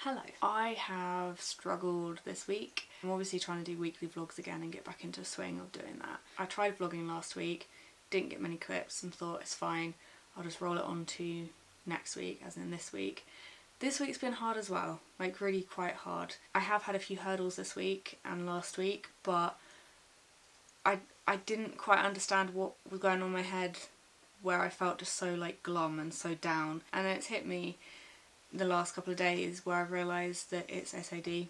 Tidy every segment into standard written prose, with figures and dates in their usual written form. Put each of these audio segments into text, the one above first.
Hello. I have struggled this week. I'm obviously trying to do weekly vlogs again and get back into a swing of doing that. I tried vlogging last week, didn't get many clips and thought it's fine, I'll just roll it on to next week, as in this week. This week's been hard as well, like really quite hard. I have had a few hurdles this week and last week, but I didn't quite understand what was going on in my head, where I felt just so like glum and so down. And then it's hit me the last couple of days where I've realised that it's SAD. It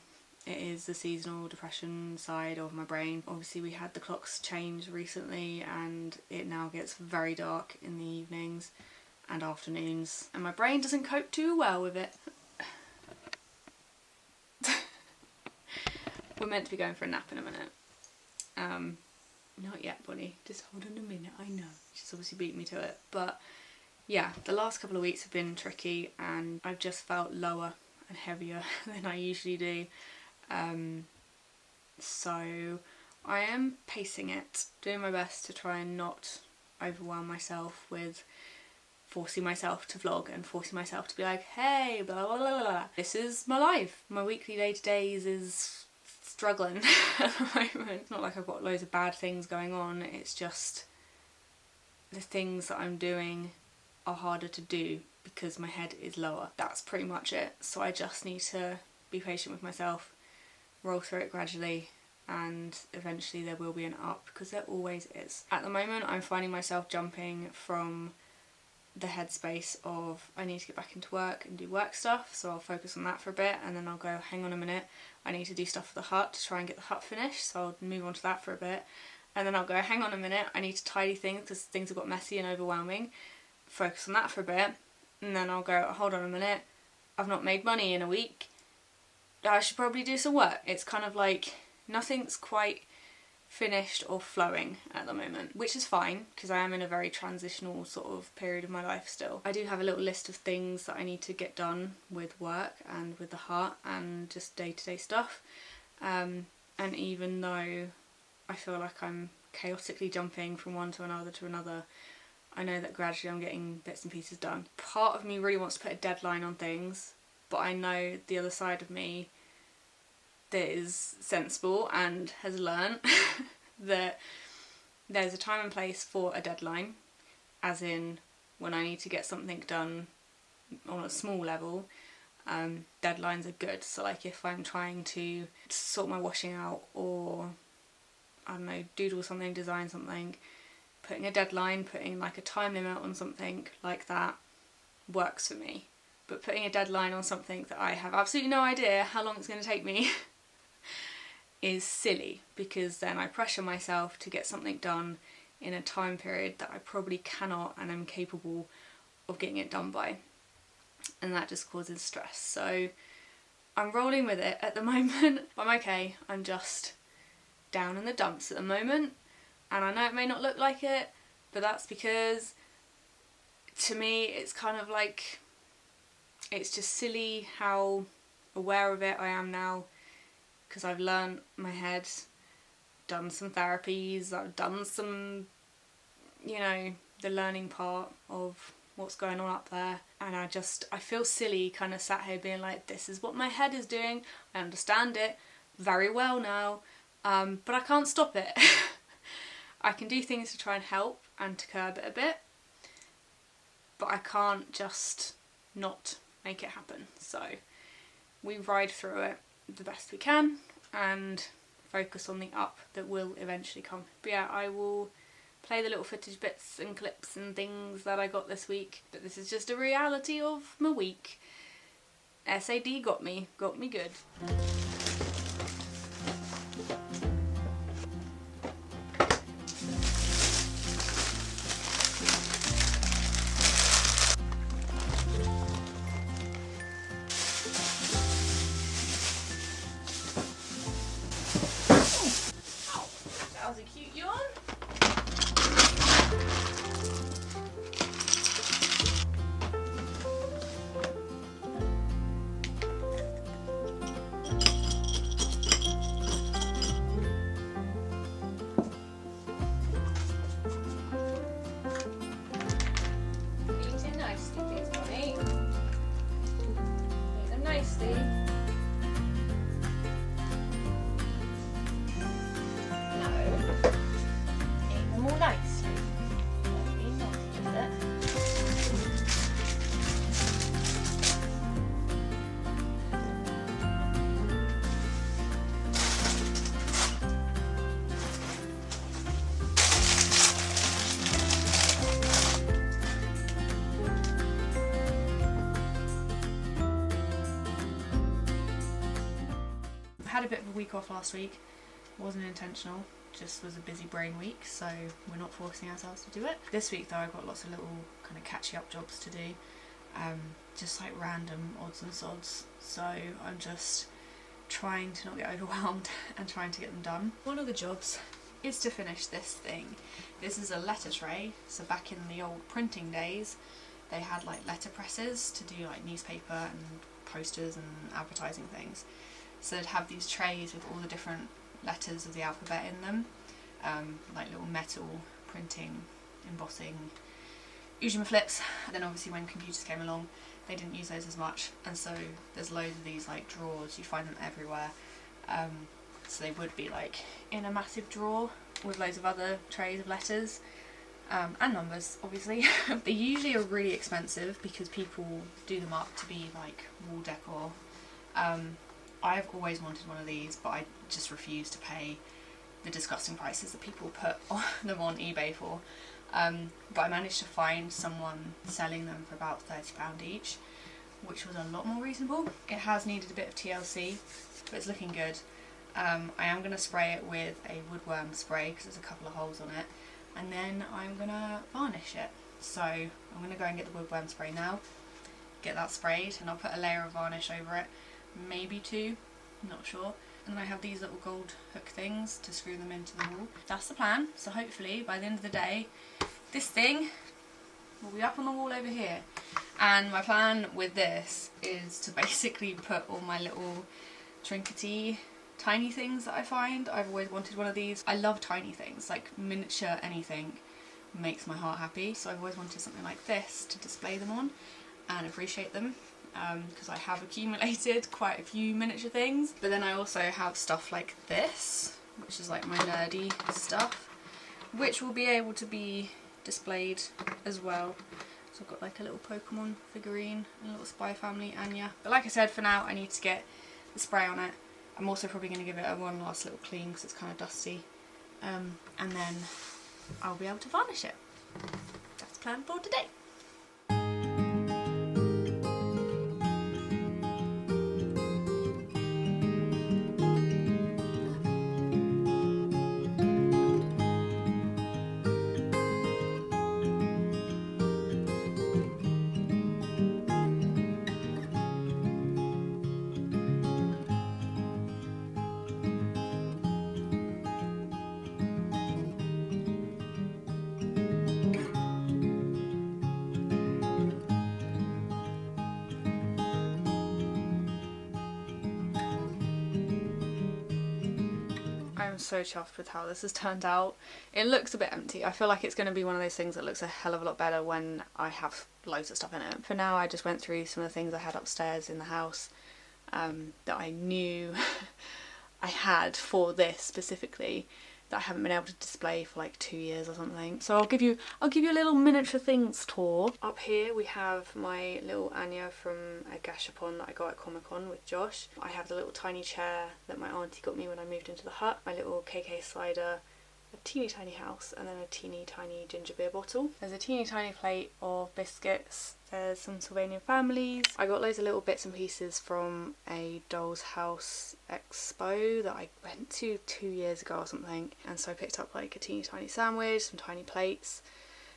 is the seasonal depression side of my brain. Obviously we had the clocks change recently and it now gets very dark in the evenings and afternoons and my brain doesn't cope too well with it. We're meant to be going for a nap in a minute. Not yet, Bonnie. Just hold on a minute, I know. She's obviously beat me to it. But yeah, the last couple of weeks have been tricky and I've just felt lower and heavier than I usually do. So I am pacing it, doing my best to try and not overwhelm myself with forcing myself to vlog and forcing myself to be like, hey, blah blah blah blah. This is my life. My weekly day-to-days is struggling at the moment. It's not like I've got loads of bad things going on, it's just the things that I'm doing are harder to do because my head is lower. That's pretty much it. So I just need to be patient with myself, roll through it gradually, and eventually there will be an up, because there always is. At the moment I'm finding myself jumping from the headspace of I need to get back into work and do work stuff, so I'll focus on that for a bit and then I'll go, hang on a minute, I need to do stuff for the hut to try and get the hut finished, so I'll move on to that for a bit, and then I'll go, hang on a minute, I need to tidy things because things have got messy and overwhelming, focus on that for a bit, and then I'll go, hold on a minute, I've not made money in a week, I should probably do some work. It's kind of like nothing's quite finished or flowing at the moment, which is fine because I am in a very transitional sort of period of my life still. I do have a little list of things that I need to get done with work and with the hut and just day-to-day stuff, and even though I feel like I'm chaotically jumping from one to another, I know that gradually I'm getting bits and pieces done. Part of me really wants to put a deadline on things, but I know the other side of me that is sensible and has learnt that there's a time and place for a deadline, as in when I need to get something done on a small level, deadlines are good. So like if I'm trying to sort my washing out or, I don't know, doodle something, design something, putting a deadline, putting like a time limit on something like that works for me. But putting a deadline on something that I have absolutely no idea how long it's going to take me is silly, because then I pressure myself to get something done in a time period that I probably cannot and am capable of getting it done by, and that just causes stress. So I'm rolling with it at the moment. I'm okay, I'm just down in the dumps at the moment, and I know it may not look like it, but that's because to me it's kind of like, it's just silly how aware of it I am now, because I've learnt my head, done some therapies, I've done some, you know, the learning part of what's going on up there, and I feel silly kind of sat here being like, this is what my head is doing, I understand it very well now, but I can't stop it. I can do things to try and help and to curb it a bit, but I can't just not make it happen. So we ride through it the best we can and focus on the up that will eventually come. But yeah, I will play the little footage bits and clips and things that I got this week, but this is just a reality of my week. SAD got me good. That was a cute yawn. Eating nicely, please, Bonnie. Eat them nicely. had a bit of a week off last week. It wasn't intentional, just was a busy brain week, so we're not forcing ourselves to do it. This week though, I've got lots of little kind of catchy up jobs to do, just like random odds and sods, so I'm just trying to not get overwhelmed and trying to get them done. One of the jobs is to finish this thing. This is a letter tray, so back in the old printing days they had like letter presses to do like newspaper and posters and advertising things, so they'd have these trays with all the different letters of the alphabet in them, like little metal printing, embossing, Ujima flips. And then obviously when computers came along they didn't use those as much, and so there's loads of these like drawers, you find them everywhere. So they would be like in a massive drawer with loads of other trays of letters, and numbers obviously. They usually are really expensive because people do them up to be like wall decor. I've always wanted one of these, but I just refuse to pay the disgusting prices that people put them on eBay for. But I managed to find someone selling them for about £30 each, which was a lot more reasonable. It has needed a bit of TLC, but it's looking good. I am going to spray it with a woodworm spray because there's a couple of holes on it, and then I'm going to varnish it. So I'm going to go and get the woodworm spray now, get that sprayed, and I'll put a layer of varnish over it, maybe two, I'm not sure. And then I have these little gold hook things to screw them into the wall. That's the plan, so hopefully by the end of the day this thing will be up on the wall over here. And my plan with this is to basically put all my little trinkety tiny things that I find. I've always wanted one of these. I love tiny things, like miniature anything makes my heart happy, so I've always wanted something like this to display them on and appreciate them, because I have accumulated quite a few miniature things. But then I also have stuff like this, which is like my nerdy stuff, which will be able to be displayed as well. So I've got like a little Pokemon figurine, a little Spy Family Anya. But like I said, for now I need to get the spray on it. I'm also probably going to give it a one last little clean because it's kind of dusty, and then I'll be able to varnish it. That's the plan for today. I'm so chuffed with how this has turned out. It looks a bit empty. I feel like it's going to be one of those things that looks a hell of a lot better when I have loads of stuff in it. For now I just went through some of the things I had upstairs in the house that I knew I had for this specifically, that I haven't been able to display for like 2 years or something. So I'll give you a little miniature things tour. Up here we have my little Anya from a gashapon that I got at Comic-Con with Josh. I have the little tiny chair that my auntie got me when I moved into the hut, my little KK slider, a teeny tiny house, and then a teeny tiny ginger beer bottle. There's a teeny tiny plate of biscuits. There's some Sylvanian families. I got loads of little bits and pieces from a Doll's House expo that I went to 2 years ago or something, and so I picked up like a teeny tiny sandwich, some tiny plates,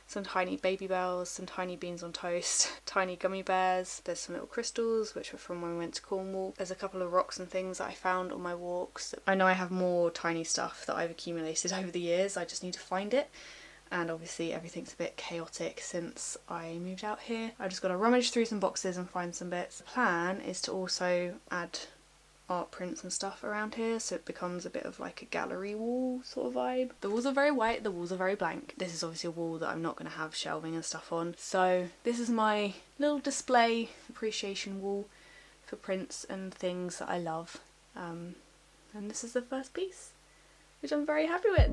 some tiny baby bells, some tiny beans on toast, tiny gummy bears. There's some little crystals which were from when we went to Cornwall. There's a couple of rocks and things that I found on my walks. I know I have more tiny stuff that I've accumulated over the years, I just need to find it. And obviously everything's a bit chaotic since I moved out here. I just got to rummage through some boxes and find some bits. The plan is to also add art prints and stuff around here, so it becomes a bit of like a gallery wall sort of vibe. The walls are very white, the walls are very blank. This is obviously a wall that I'm not going to have shelving and stuff on, so this is my little display appreciation wall for prints and things that I love, and this is the first piece, which I'm very happy with.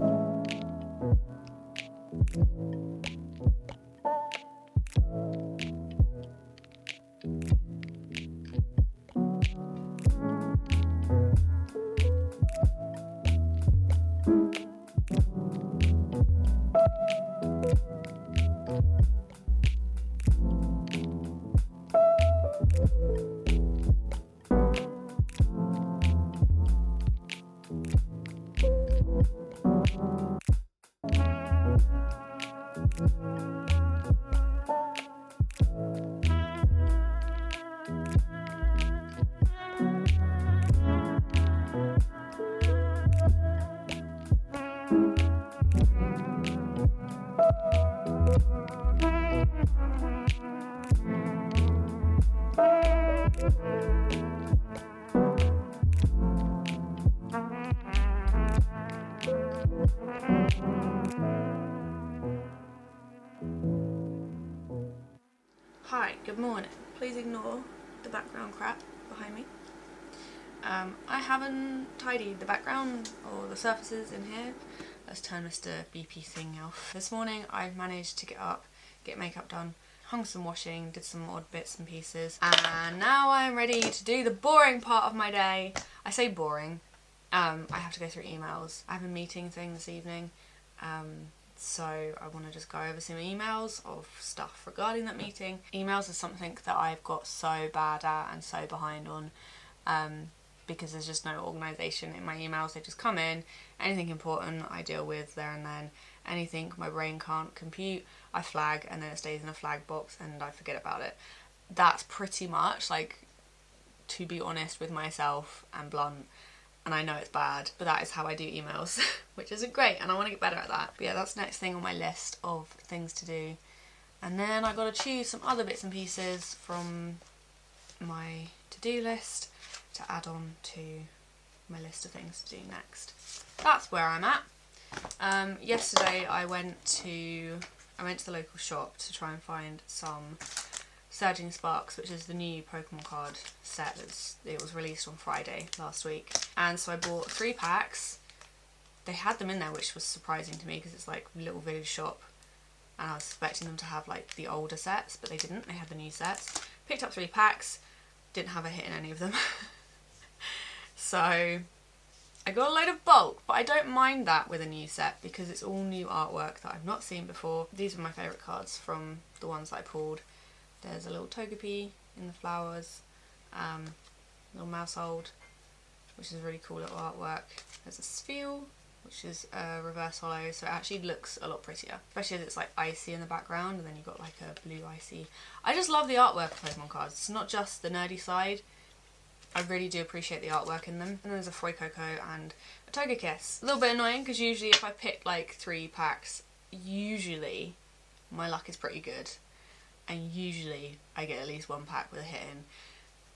Hi, good morning. Please ignore the background crap behind me. I haven't tidied the background or the surfaces in here. Let's turn Mr. BP thing off. This morning I've managed to get up, get makeup done, hung some washing, did some odd bits and pieces, and now I'm ready to do the boring part of my day. I say boring. I have to go through emails. I have a meeting thing this evening, so I want to just go over some emails of stuff regarding that meeting. Emails are something that I've got so bad at and so behind on, because there's just no organisation in my emails. They just come in, anything important I deal with there and then, anything my brain can't compute I flag, and then it stays in a flag box and I forget about it. That's pretty much, like, to be honest with myself and blunt, and I know it's bad, but that is how I do emails, which isn't great, and I want to get better at that. But yeah, that's the next thing on my list of things to do. And then I got to choose some other bits and pieces from my to-do list to add on to my list of things to do next. That's where I'm at. Yesterday I went to the local shop to try and find some Surging Sparks, which is the new Pokemon card set. It was released on Friday last week, and so I bought 3 packs. They had them in there, which was surprising to me because it's like a little village shop, and I was expecting them to have like the older sets, but they didn't. They had the new sets. Picked up 3 packs, didn't have a hit in any of them. So I got a load of bulk, but I don't mind that with a new set because it's all new artwork that I've not seen before. These were my favourite cards from the ones that I pulled. There's a little Togepi in the flowers, little Mousehold, which is a really cool little artwork. There's a Spheal, which is a reverse holo, so it actually looks a lot prettier, especially as it's like icy in the background, and then you've got like a blue icy. I just love the artwork of Pokemon cards. It's not just the nerdy side. I really do appreciate the artwork in them. And then there's a Fuecoco and a Togekiss. A little bit annoying because usually if I pick like 3 packs, usually my luck is pretty good. And usually I get at least 1 pack with a hit in.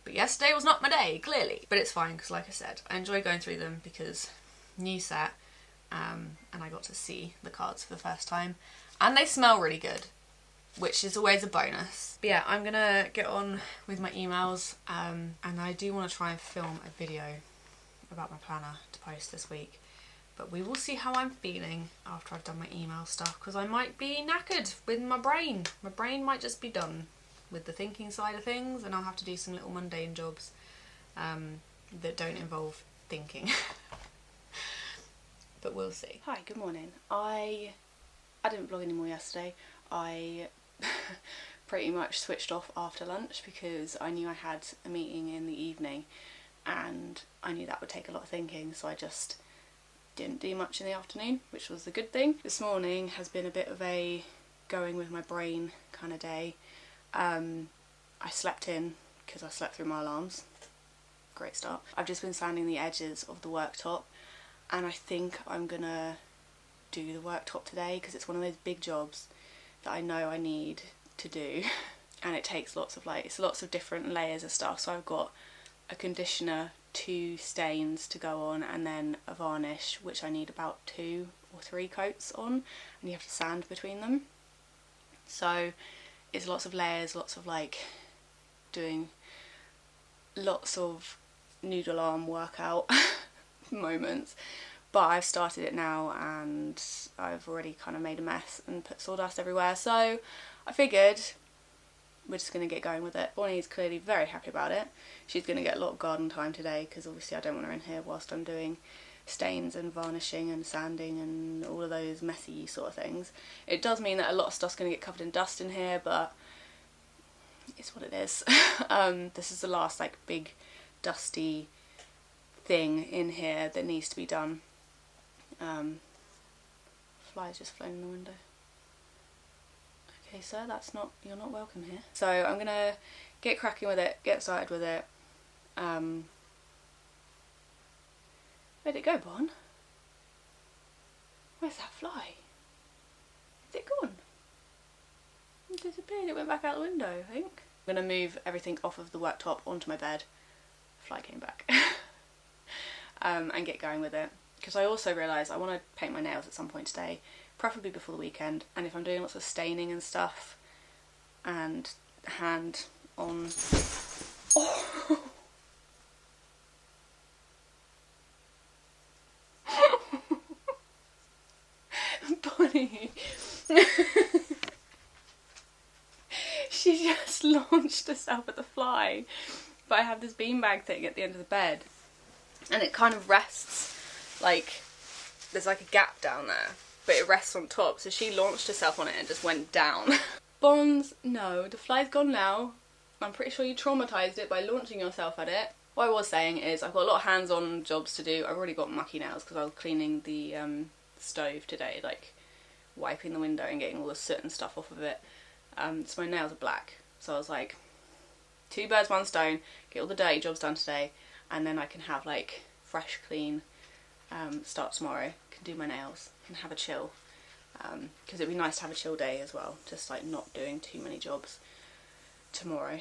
But yesterday was not my day, clearly. But it's fine because, like I said, I enjoy going through them because new set, and I got to see the cards for the first time. And they smell really good, which is always a bonus. But yeah, I'm gonna get on with my emails, and I do want to try and film a video about my planner to post this week. But we will see how I'm feeling after I've done my email stuff, because I might be knackered with my brain. My brain might just be done with the thinking side of things, and I'll have to do some little mundane jobs that don't involve thinking. But we'll see. Hi, good morning. I didn't vlog anymore yesterday. I pretty much switched off after lunch because I knew I had a meeting in the evening and I knew that would take a lot of thinking, so I just didn't do much in the afternoon, which was a good thing. This morning has been a bit of a going with my brain kind of day. I slept in because I slept through my alarms. Great start. I've just been sanding the edges of the worktop, and I think I'm gonna do the worktop today because it's one of those big jobs that I know I need to do, and it takes lots of different layers of stuff. So I've got a conditioner, 2 stains to go on, and then a varnish, which I need about 2 or 3 coats on, and you have to sand between them. So it's lots of layers, lots of like doing lots of noodle arm workout moments. But I've started it now and I've already kind of made a mess and put sawdust everywhere, so I figured we're just going to get going with it. Bonnie's clearly very happy about it. She's going to get a lot of garden time today because obviously I don't want her in here whilst I'm doing stains and varnishing and sanding and all of those messy sort of things. It does mean that a lot of stuff's going to get covered in dust in here, but it's what it is. This is the last like big dusty thing in here that needs to be done. Flies just flown in the window. Okay, sir, you're not welcome here. So I'm gonna get cracking with it, get started with it. Where'd it go, Bon? Where's that fly? Is it gone? It disappeared, it went back out the window, I think. I'm going to move everything off of the worktop onto my bed. Fly came back. And get going with it. Because I also realised I want to paint my nails at some point today, preferably before the weekend, and if I'm doing lots of staining and stuff and hand on... Oh. Bonnie. She just launched herself at the fly. But I have this beanbag thing at the end of the bed, and it kind of rests, like, there's like a gap down there, but it rests on top, so she launched herself on it and just went down. Bonds, no, the fly's gone now. I'm pretty sure you traumatised it by launching yourself at it. What I was saying is I've got a lot of hands-on jobs to do. I've already got mucky nails because I was cleaning the stove today, like wiping the window and getting all the soot and stuff off of it. So my nails are black, so I was like, 2 birds, 1 stone, get all the dirty jobs done today, and then I can have like fresh, clean start tomorrow, can do my nails, can have a chill, because it'd be nice to have a chill day as well, just like not doing too many jobs tomorrow.